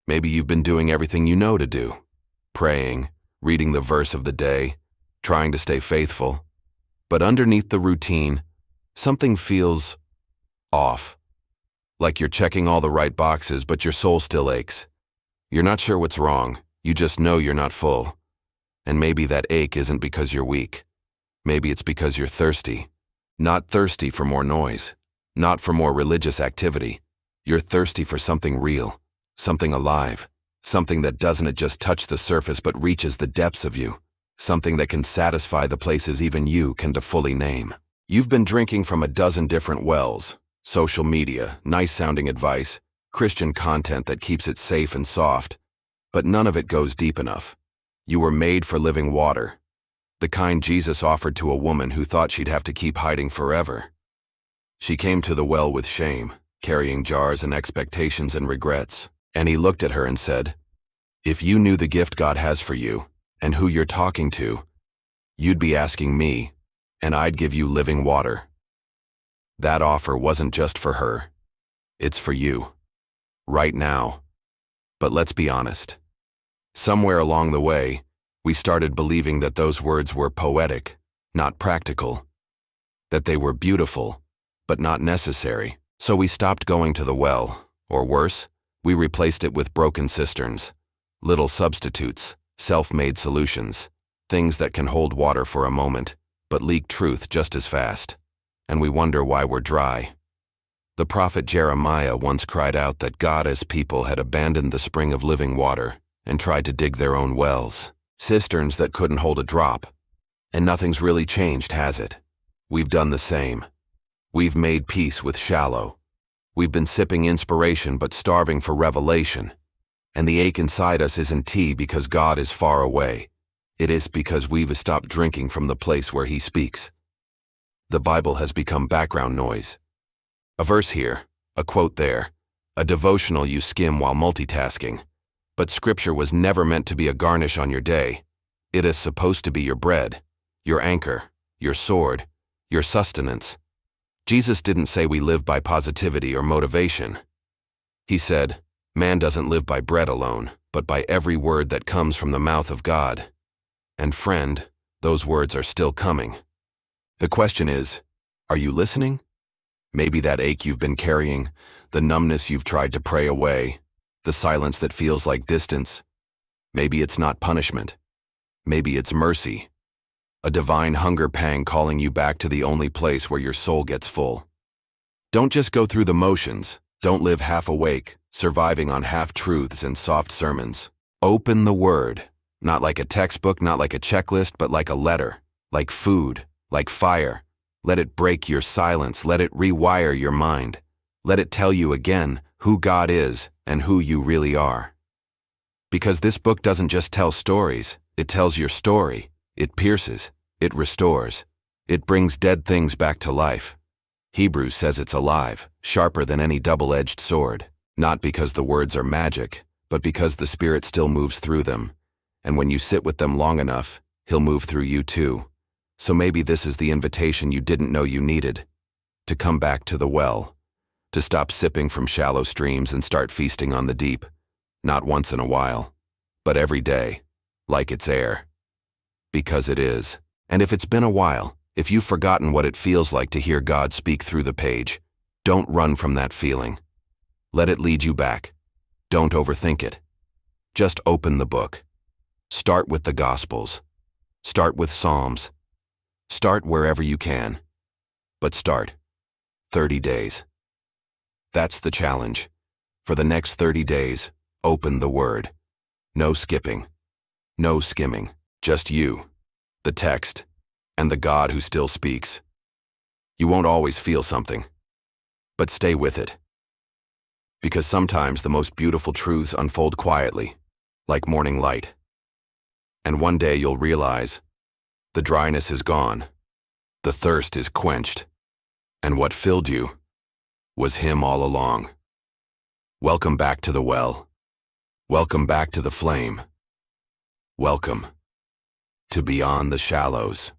Maybe you've been doing everything you know to do. Praying, reading the verse of the day, trying to stay faithful. But underneath the routine, something feels off. Like you're checking all the right boxes, but your soul still aches. You're not sure what's wrong, you just know you're not full. And maybe that ache isn't because you're weak. Maybe it's because you're thirsty. Not thirsty for more noise, not for more religious activity. You're thirsty for something real, something alive, something that doesn't just touch the surface but reaches the depths of you, something that can satisfy the places even you can fully name. You've been drinking from a dozen different wells, social media, nice-sounding advice, Christian content that keeps it safe and soft, but none of it goes deep enough. You were made for living water, the kind Jesus offered to a woman who thought she'd have to keep hiding forever. She came to the well with shame, carrying jars and expectations and regrets, and he looked at her and said, "If you knew the gift God has for you, and who you're talking to, you'd be asking me, and I'd give you living water." That offer wasn't just for her. It's for you. Right now. But let's be honest. Somewhere along the way, we started believing that those words were poetic, not practical. That they were beautiful, but not necessary. So we stopped going to the well, or worse, we replaced it with broken cisterns, little substitutes, self-made solutions, things that can hold water for a moment, but leak truth just as fast. And we wonder why we're dry. The prophet Jeremiah once cried out that God as people had abandoned the spring of living water and tried to dig their own wells, cisterns that couldn't hold a drop. And nothing's really changed, has it? We've done the same. We've made peace with shallow. We've been sipping inspiration but starving for revelation. And the ache inside us isn't tea because God is far away. It is because we've stopped drinking from the place where He speaks. The Bible has become background noise. A verse here, a quote there, a devotional you skim while multitasking. But Scripture was never meant to be a garnish on your day. It is supposed to be your bread, your anchor, your sword, your sustenance. Jesus didn't say we live by positivity or motivation. He said, "Man doesn't live by bread alone, but by every word that comes from the mouth of God." And friend, those words are still coming. The question is, are you listening? Maybe that ache you've been carrying, the numbness you've tried to pray away, the silence that feels like distance. Maybe it's not punishment. Maybe it's mercy. A divine hunger pang calling you back to the only place where your soul gets full. Don't just go through the motions. Don't live half awake, surviving on half-truths and soft sermons. Open the Word, not like a textbook, not like a checklist, but like a letter, like food, like fire. Let it break your silence. Let it rewire your mind. Let it tell you again who God is and who you really are. Because this book doesn't just tell stories, it tells your story. It pierces, it restores, it brings dead things back to life. Hebrews says it's alive, sharper than any double-edged sword, not because the words are magic, but because the Spirit still moves through them. And when you sit with them long enough, He'll move through you too. So maybe this is the invitation you didn't know you needed. To come back to the well. To stop sipping from shallow streams and start feasting on the deep. Not once in a while, but every day, like it's air. Because it is. And if it's been a while, if you've forgotten what it feels like to hear God speak through the page, don't run from that feeling. Let it lead you back. Don't overthink it. Just open the book. Start with the Gospels. Start with Psalms. Start wherever you can. But start. 30 days. That's the challenge. For the next 30 days, open the Word. No skipping. No skimming. Just you, the text, and the God who still speaks. You won't always feel something, but stay with it. Because sometimes the most beautiful truths unfold quietly, like morning light. And one day you'll realize, the dryness is gone, the thirst is quenched, and what filled you was Him all along. Welcome back to the well. Welcome back to the flame. Welcome to Beyond the Shallows.